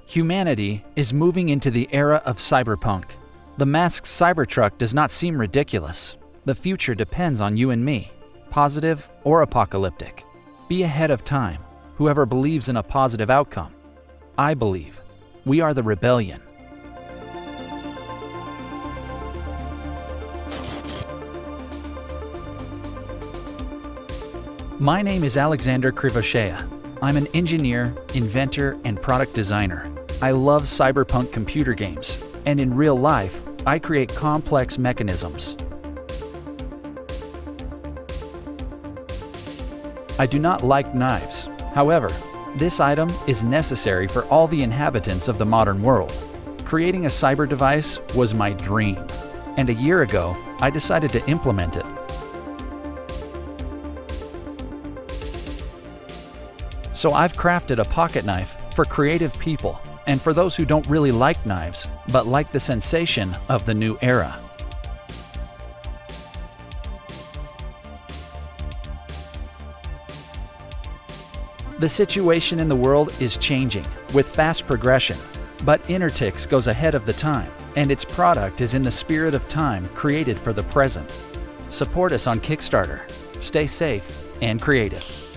Humanity is moving into the era of cyberpunk. The masked Cybertruck does not seem ridiculous. The future depends on you and me, positive or apocalyptic. Be ahead of time, whoever believes in a positive outcome. I believe. We are the rebellion. My name is Alexander Krivoshea. I'm an engineer, inventor, and product designer. I love cyberpunk computer games, and in real life, I create complex mechanisms. I do not like knives. However, this item is necessary for all the inhabitants of the modern world. Creating a cyber device was my dream, and a year ago, I decided to implement it. So I've crafted a pocket knife for creative people and for those who don't really like knives, but like the sensation of the new era. The situation in the world is changing with fast progression, but Inertix goes ahead of the time, and its product is in the spirit of time created for the present. Support us on Kickstarter. Stay safe and creative.